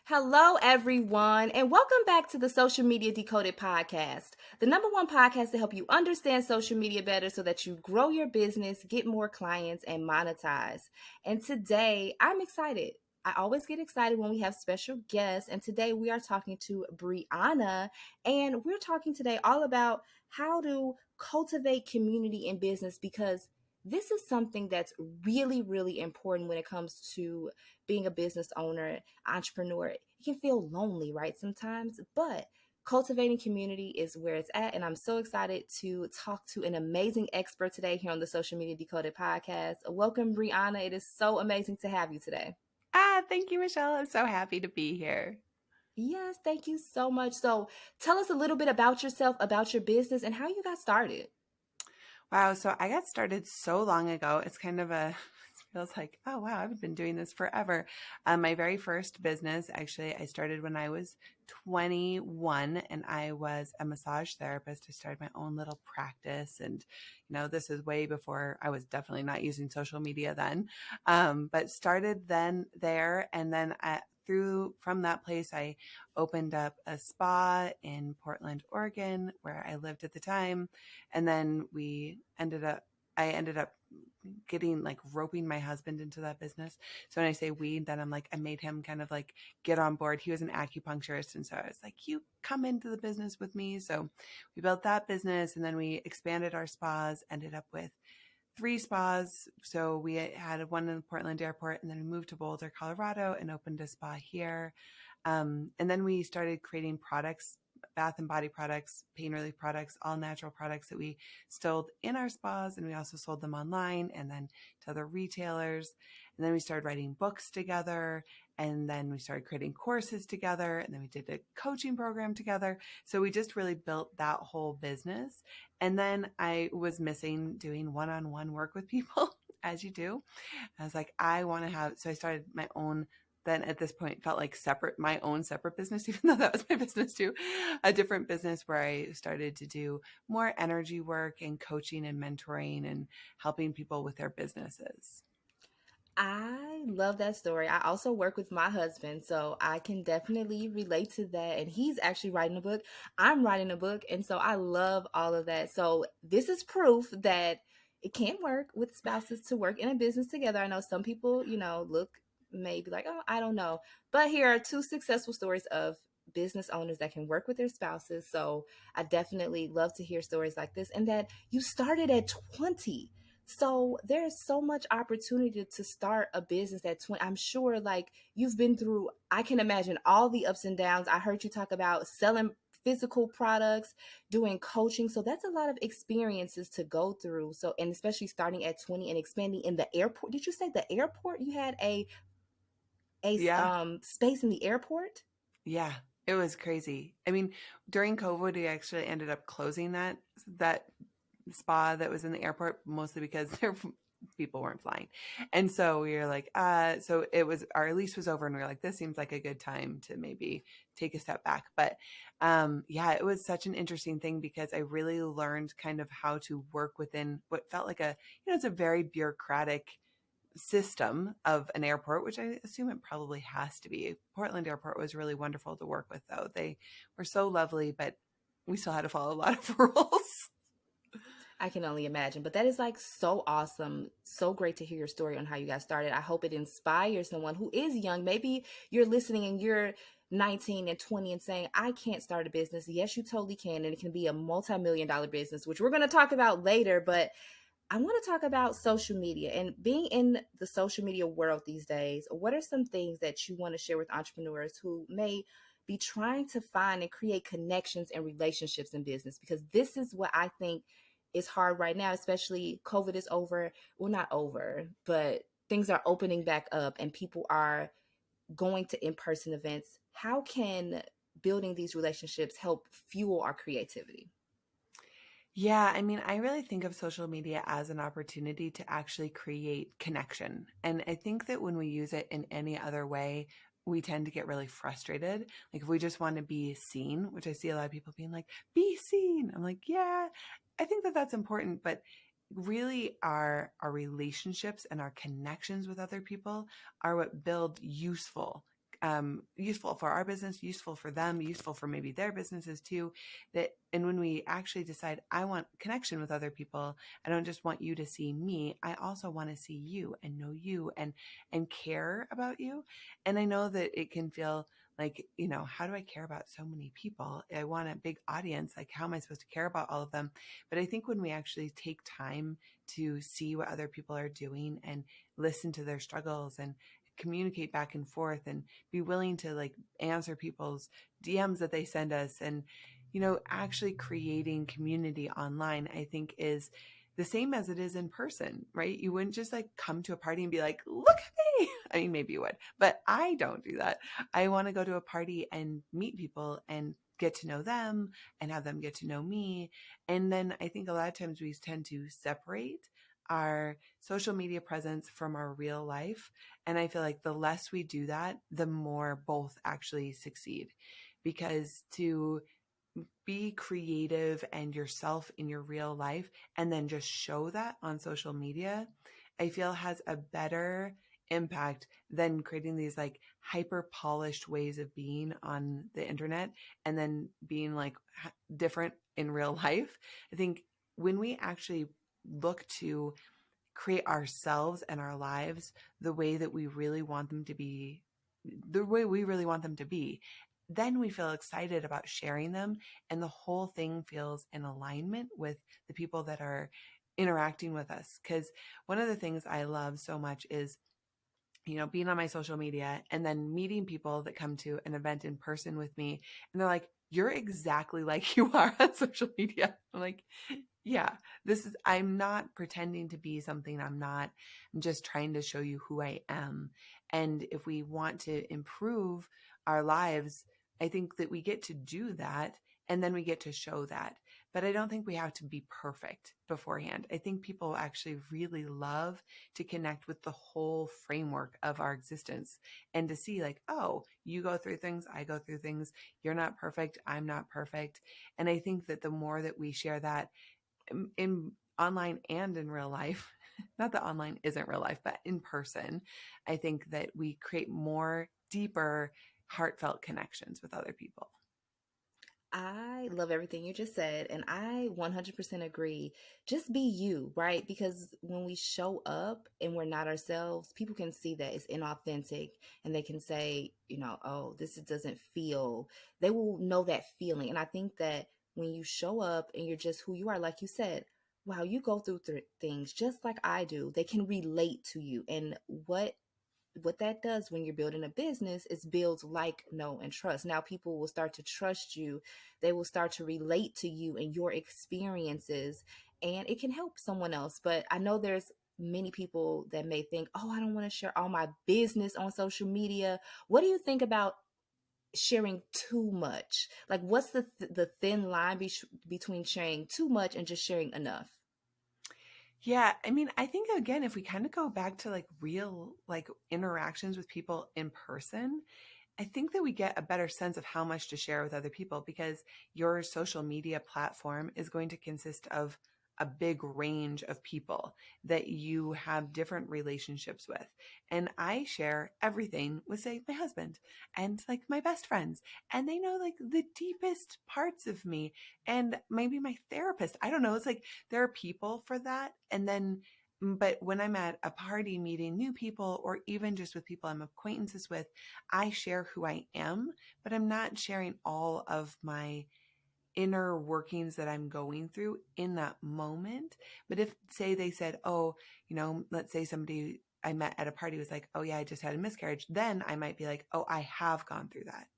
Hello, everyone, and welcome back to the Social Media Decoded podcast, the number one podcast to help you understand social media better so that you grow your business, get more clients, and monetize. And today, I'm excited. I always get excited when we have special guests, and today we are talking to Briana, and we're talking today all about how to cultivate community in business because this is something that's really, really important when it comes to being a business owner, entrepreneur. It can feel lonely, right? Sometimes, but cultivating community is where it's at. And I'm so excited to talk to an amazing expert today here on the Social Media Decoded podcast. Welcome, Briana. It is so amazing to have you today. Thank you, Michelle. I'm so happy to be here. Yes, thank you so much. So, tell us a little bit about yourself, about your business, and how you got started. Wow, so I got started so long ago. It's kind of a it feels like, oh wow, I've been doing this forever. My very first business, actually, I started when I was 21 and I was a massage therapist. I started my own little practice and this is way before I was definitely not using social media then. But started then there and then through from that place I opened up a spa in Portland, Oregon, where I lived at the time. And then I ended up getting like roping my husband into that business. So when I say we, then I made him kind of like get on board. He was an acupuncturist. And so I was like, you come into the business with me. So we built that business and then we expanded our spas, ended up with 3 spas. So we had one in the Portland airport and then we moved to Boulder, Colorado and opened a spa here. And then we started creating products, bath and body products, pain relief products, all natural products that we sold in our spas. And we also sold them online and then to other retailers. And then we started writing books together. And then we started creating courses together. And then we did a coaching program together. So we just really built that whole business. And then I was missing doing one-on-one work with people, as you do. I was like, so I started my own, then at this point felt like my own separate business, even though that was my business too, a different business where I started to do more energy work and coaching and mentoring and helping people with their businesses. I love that story. I also work with my husband, so I can definitely relate to that. And he's actually writing a book. I'm writing a book. And so I love all of that. So this is proof that it can work with spouses to work in a business together. I know some people, look maybe like, oh, I don't know. But here are two successful stories of business owners that can work with their spouses. So I definitely love to hear stories like this and that you started at 20. So there's so much opportunity to start a business at 20. I'm sure like you've been through, I can imagine all the ups and downs. I heard you talk about selling physical products, doing coaching. So that's a lot of experiences to go through. So, and especially starting at 20 and expanding in the airport. Did you say the airport? You had Yeah. space in the airport? Yeah. It was crazy. I mean, during COVID, we actually ended up closing that spa that was in the airport, mostly because people weren't flying. And so we were like, so it was, our lease was over and we were like, this seems like a good time to maybe take a step back. But yeah, it was such an interesting thing because I really learned kind of how to work within what felt like it's a very bureaucratic system of an airport, which I assume it probably has to be. Portland Airport was really wonderful to work with, though. They were so lovely, but we still had to follow a lot of rules. I can only imagine. But that is like so awesome. So great to hear your story on how you got started. I hope it inspires someone who is young. Maybe you're listening and you're 19 and 20 and saying, I can't start a business. Yes, you totally can. And it can be a multi-million dollar business, which we're going to talk about later. But I want to talk about social media and being in the social media world these days. What are some things that you want to share with entrepreneurs who may be trying to find and create connections and relationships in business? Because this is what I think is hard right now, especially COVID is over. Well, not over, but things are opening back up and people are going to in-person events. How can building these relationships help fuel our creativity? Yeah, I mean, I really think of social media as an opportunity to actually create connection. And I think that when we use it in any other way, we tend to get really frustrated. Like if we just want to be seen, which I see a lot of people being like, be seen. I'm like, yeah, I think that that's important, but really our relationships and our connections with other people are what build useful useful for our business, useful for them, useful for maybe their businesses too. That, and when we actually decide, I want connection with other people, I don't just want you to see me. I also want to see you and know you and care about you. And I know that it can feel like, how do I care about so many people? I want a big audience. Like, how am I supposed to care about all of them? But I think when we actually take time to see what other people are doing and listen to their struggles and communicate back and forth and be willing to like answer people's DMs that they send us, and actually creating community online, I think is the same as it is in person, right? You wouldn't just like come to a party and be like, look at me. I mean, maybe you would, but I don't do that. I want to go to a party and meet people and get to know them and have them get to know me. And then I think a lot of times we tend to separate our social media presence from our real life. And I feel like the less we do that, the more both actually succeed. Because to be creative and yourself in your real life and then just show that on social media, I feel has a better impact than creating these like hyper polished ways of being on the internet and then being like different in real life. I think when we actually look to create ourselves and our lives the way that we really want them to be, the way we really want them to be, then we feel excited about sharing them. And the whole thing feels in alignment with the people that are interacting with us. Because one of the things I love so much is being on my social media and then meeting people that come to an event in person with me. And they're like, you're exactly like you are on social media. I'm like, yeah, I'm not pretending to be something I'm not. I'm just trying to show you who I am. And if we want to improve our lives, I think that we get to do that and then we get to show that. But I don't think we have to be perfect beforehand. I think people actually really love to connect with the whole framework of our existence and to see like, oh, you go through things, I go through things. You're not perfect, I'm not perfect. And I think that the more that we share that in online and in real life, not that online isn't real life, but in person, I think that we create more deeper, heartfelt connections with other people. I love everything you just said, and I 100% agree. Just be you, right? Because when we show up and we're not ourselves, people can see that it's inauthentic and they can say, oh, this doesn't feel, they will know that feeling. And I think that when you show up and you're just who you are, like you said, wow, you go through things just like I do, they can relate to you. And what that does when you're building a business is builds like, know, and trust. Now people will start to trust you. They will start to relate to you and your experiences, and it can help someone else. But I know there's many people that may think, oh, I don't want to share all my business on social media. What do you think about sharing too much? Like, what's the thin line between sharing too much and just sharing enough? Yeah, I mean, I think again, if we kind of go back to like real like interactions with people in person, I think that we get a better sense of how much to share with other people because your social media platform is going to consist of a big range of people that you have different relationships with. And I share everything with, say, my husband and like my best friends. And they know like the deepest parts of me and maybe my therapist. I don't know. It's like there are people for that. And then but when I'm at a party meeting new people or even just with people I'm acquaintances with, I share who I am, but I'm not sharing all of my inner workings that I'm going through in that moment. But if, say, they said, oh, let's say somebody I met at a party was like, oh, yeah, I just had a miscarriage, then I might be like, oh, I have gone through that.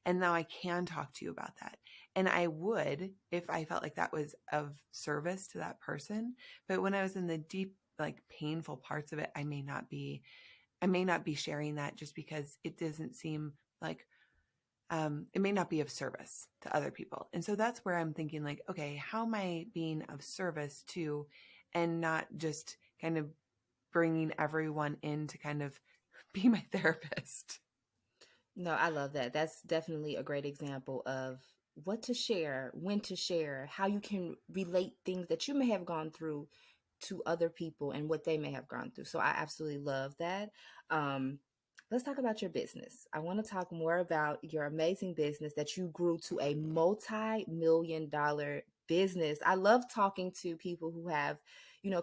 And now I can talk to you about that. And I would if I felt like that was of service to that person. But when I was in the deep, like painful parts of it, I may not be sharing that just because it doesn't seem like it may not be of service to other people. And so that's where I'm thinking like, okay, how am I being of service to, and not just kind of bringing everyone in to kind of be my therapist. No, I love that. That's definitely a great example of what to share, when to share, how you can relate things that you may have gone through to other people and what they may have gone through. So I absolutely love that. Um, let's talk about your business. I want to talk more about your amazing business that you grew to a multi-million-dollar business. I love talking to people who have,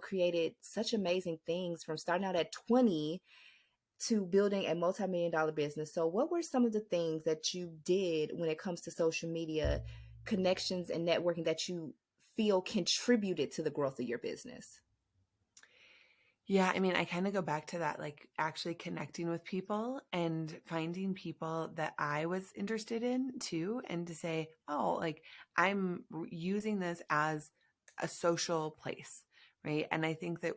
created such amazing things from starting out at 20 to building a multi-million dollar business. So, what were some of the things that you did when it comes to social media connections and networking that you feel contributed to the growth of your business? Yeah, I mean, I kind of go back to that, like actually connecting with people and finding people that I was interested in too, and to say, oh, like using this as a social place, right? And I think that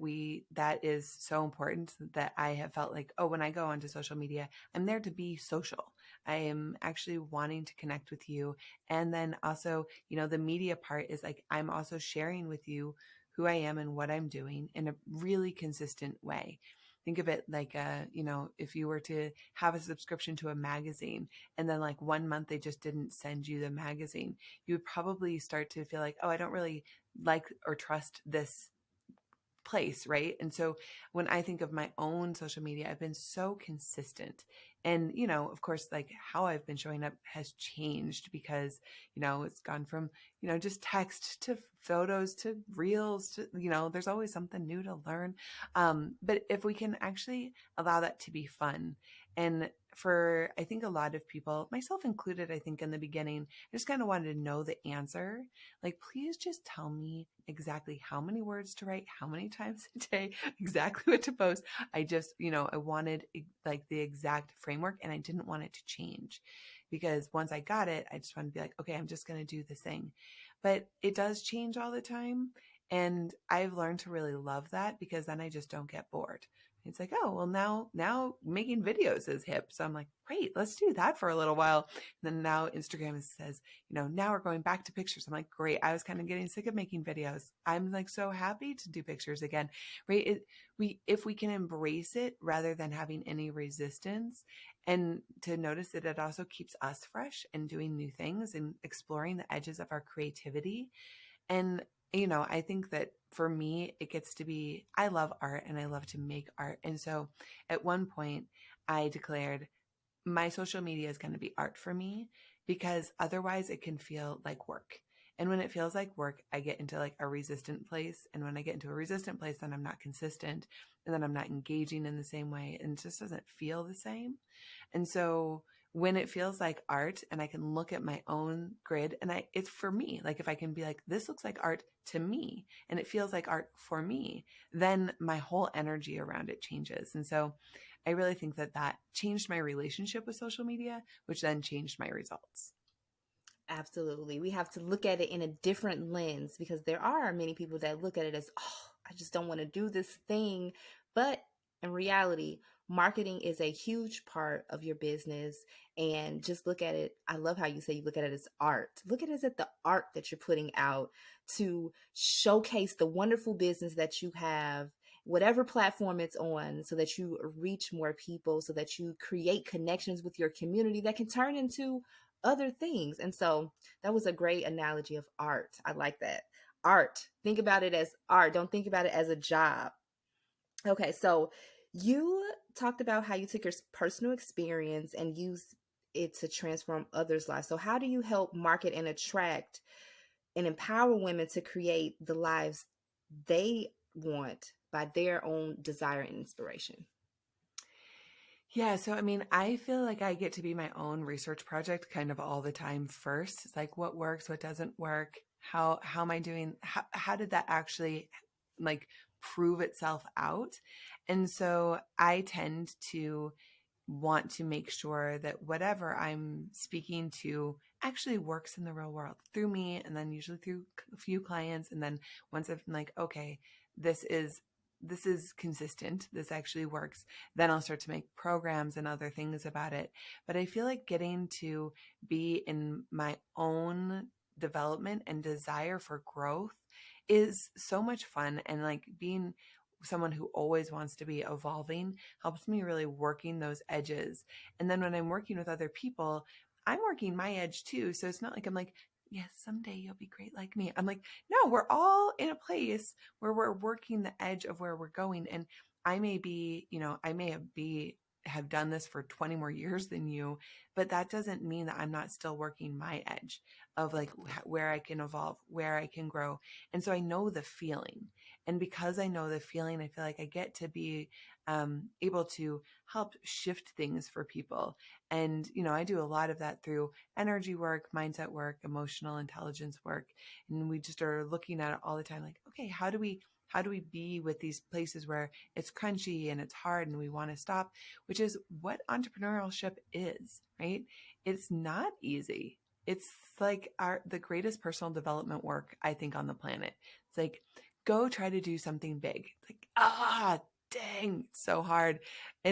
that is so important that I have felt like, oh, when I go onto social media, I'm there to be social. I am actually wanting to connect with you. And then also, the media part is like, I'm also sharing with you who I am and what I'm doing in a really consistent way. Think of it like, if you were to have a subscription to a magazine and then like 1 month they just didn't send you the magazine, you would probably start to feel like, oh, I don't really like or trust this place, right? And so when I think of my own social media, I've been so consistent. And, of course, like how I've been showing up has changed because, it's gone from, just text to photos to reels to, there's always something new to learn. But if we can actually allow that to be fun, and for, I think a lot of people, myself included, I think in the beginning, I just kind of wanted to know the answer. Like, please just tell me exactly how many words to write, how many times a day, exactly what to post. I just, I wanted like the exact framework, and I didn't want it to change because once I got it, I just wanted to be like, okay, I'm just going to do this thing. But it does change all the time. And I've learned to really love that because then I just don't get bored. It's like, oh, well, now making videos is hip. So I'm like, great, let's do that for a little while. And then now Instagram says, now we're going back to pictures. I'm like, great. I was kind of getting sick of making videos. I'm like so happy to do pictures again, right? If we can embrace it rather than having any resistance, and to notice that it also keeps us fresh and doing new things and exploring the edges of our creativity. And, I think that for me, it gets to be, I love art and I love to make art. And so at one point I declared, my social media is going to be art for me because otherwise it can feel like work. And when it feels like work, I get into like a resistant place. And when I get into a resistant place, then I'm not consistent and then I'm not engaging in the same way. And it just doesn't feel the same. And so when it feels like art and I can look at my own grid and it's for me, like if I can be like, this looks like art to me and it feels like art for me, then my whole energy around it changes. And so I really think that changed my relationship with social media, which then changed my results. Absolutely. We have to look at it in a different lens because there are many people that look at it as, oh, I just don't want to do this thing. But in reality, marketing is a huge part of your business. And just look at it. I love how you say you look at it as art. Look at it as the art that you're putting out to showcase the wonderful business that you have, whatever platform it's on, so that you reach more people, so that you create connections with your community that can turn into other things. And so that was a great analogy of art. I like that. Art. Think about it as art. Don't think about it as a job. Okay, so you talked about how you took your personal experience and used it to transform others' lives. So how do you help market and attract and empower women to create the lives they want by their own desire and inspiration? Yeah, so I mean, I feel like I get to be my own research project kind of all the time first. It's like what works, what doesn't work, how am I doing, how did that actually like prove itself out? And so I tend to want to make sure that whatever I'm speaking to actually works in the real world through me and then usually through a few clients. And then once I've been like, okay, this is this is consistent, this actually works, then I'll start to make programs and other things about it. But I feel like getting to be in my own development and desire for growth is so much fun, and like being someone who always wants to be evolving helps me really working those edges. And then when I'm working with other people, I'm working my edge too. So it's not like I'm like, yes, someday you'll be great like me. I'm like, no, we're all in a place where we're working the edge of where we're going. And I may be have done this for 20 more years than you, but that doesn't mean that I'm not still working my edge of like where I can evolve, where I can grow. And so I know the feeling. And because I know the feeling, I feel like I get to be able to help shift things for people. And, I do a lot of that through energy work, mindset work, emotional intelligence work. And we just are looking at it all the time like, okay, how do we be with these places where it's crunchy and it's hard and we want to stop, which is what entrepreneurship is, right? It's not easy. It's like the greatest personal development work, I think, on the planet. It's like, go try to do something big. It's like, dang, it's so hard. We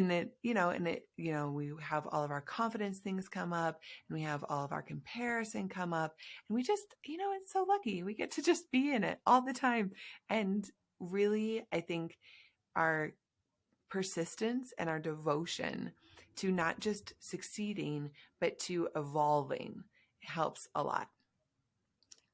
have all of our confidence things come up, and we have all of our comparison come up, and we just, it's so lucky. We get to just be in it all the time. And really, I think our persistence and our devotion to not just succeeding, but to evolving helps a lot.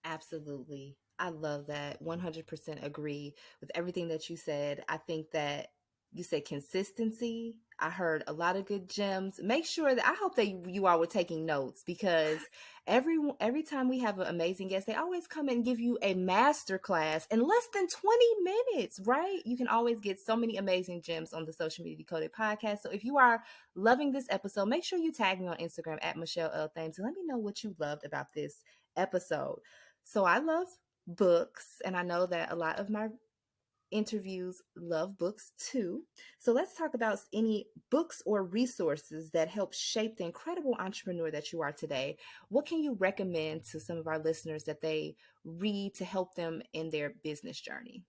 Absolutely. I love that. 100% agree with everything that you said. I think that you said consistency. I heard a lot of good gems. Make sure that I hope that you all were taking notes, because every time we have an amazing guest, they always come and give you a master class in less than 20 minutes, right? You can always get so many amazing gems on the Social Media Decoded podcast. So if you are loving this episode, make sure you tag me on Instagram at Michelle L. Thames and let me know what you loved about this episode. So I love books, and I know that a lot of my interviews love books too. So let's talk about any books or resources that help shape the incredible entrepreneur that you are today. What can you recommend to some of our listeners that they read to help them in their business journey?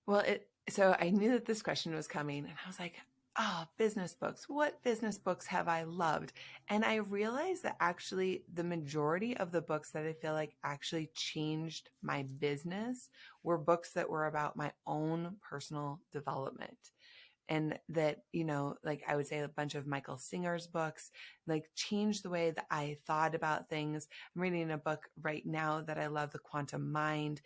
Well, so I knew that this question was coming, and I was like, oh, business books. What business books have I loved? And I realized that actually the majority of the books that I feel like actually changed my business were books that were about my own personal development. And that, like I would say a bunch of Michael Singer's books, like changed the way that I thought about things. I'm reading a book right now that I love, The Quantum Mind.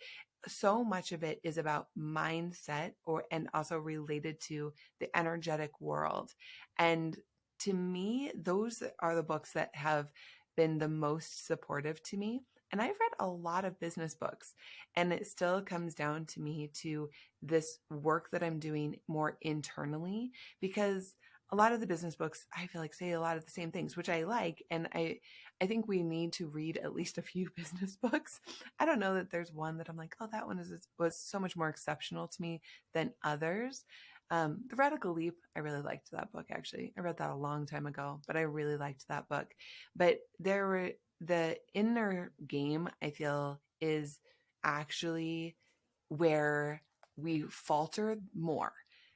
So much of it is about mindset and also related to the energetic world. And to me, those are the books that have been the most supportive to me. And I've read a lot of business books, and it still comes down to me to this work that I'm doing more internally, because a lot of the business books, I feel like, say a lot of the same things, which I like. And I think we need to read at least a few business books. I don't know that there's one that I'm like, oh, that one was so much more exceptional to me than others. The Radical Leap, I really liked that book, actually. I read that a long time ago, but I really liked that book. But the inner game, I feel, is actually where we falter more.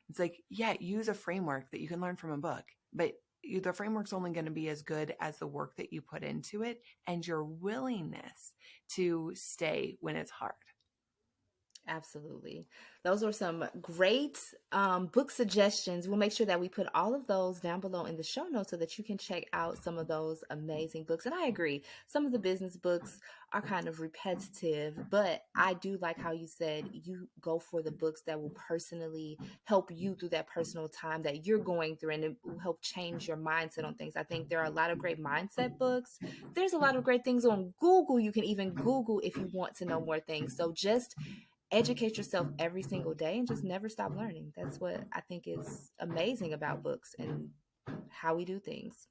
It's like, yeah, use a framework that you can learn from a book, but the framework's only going to be as good as the work that you put into it and your willingness to stay when it's hard. Absolutely. Those were some great book suggestions. We'll make sure that we put all of those down below in the show notes so that you can check out some of those amazing books. And I agree, some of the business books are kind of repetitive, but I do like how you said you go for the books that will personally help you through that personal time that you're going through, and it will help change your mindset on things. I think there are a lot of great mindset books. There's a lot of great things on Google. You can even Google if you want to know more things. So just educate yourself every single day and just never stop learning. That's what I think is amazing about books and how we do things.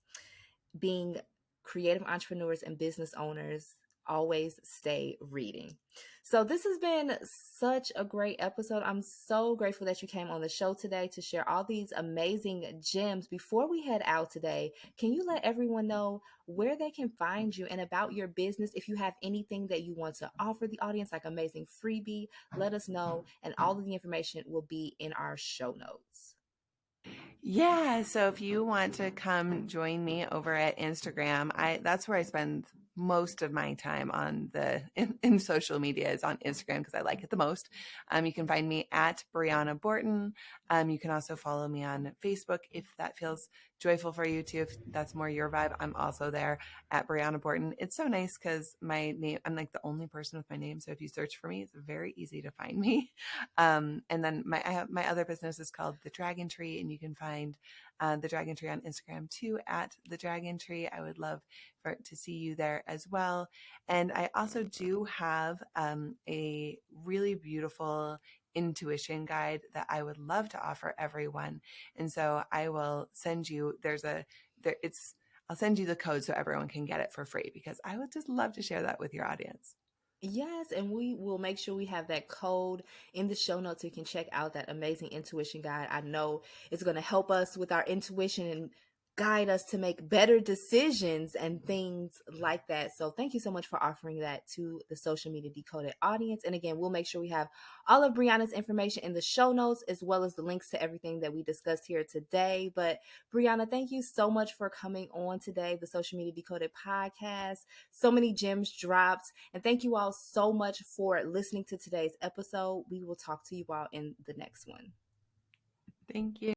Being creative entrepreneurs and business owners, always stay reading. So this has been such a great episode. I'm so grateful that you came on the show today to share all these amazing gems. Before we head out today, can you let everyone know where they can find you and about your business? If you have anything that you want to offer the audience, like amazing freebie, let us know. And all of the information will be in our show notes. Yeah, so if you want to come join me over at Instagram, that's where I spend most of my time in social media, is on Instagram, because I like it the most. You can find me at Briana Borten. You can also follow me on Facebook if that feels Joyful for you too, if that's more your vibe. I'm also there at Briana Borten. It's so nice because my name, I'm like the only person with my name. So if you search for me, it's very easy to find me. And then I have my other business is called The Dragon Tree, and you can find The Dragon Tree on Instagram too at The Dragon Tree. I would love to see you there as well. And I also do have a really beautiful intuition guide that I would love to offer everyone. And so I will send you, I'll send you the code so everyone can get it for free because I would just love to share that with your audience. Yes, and we will make sure we have that code in the show notes so you can check out that amazing intuition guide. I know it's going to help us with our intuition and guide us to make better decisions and things like that. So thank you so much for offering that to the Social Media Decoded audience. And again, we'll make sure we have all of Brianna's information in the show notes as well as the links to everything that we discussed here today. But Brianna, thank you so much for coming on today, the Social Media Decoded podcast. So many gems dropped. And thank you all so much for listening to today's episode. We will talk to you all in the next one. Thank you.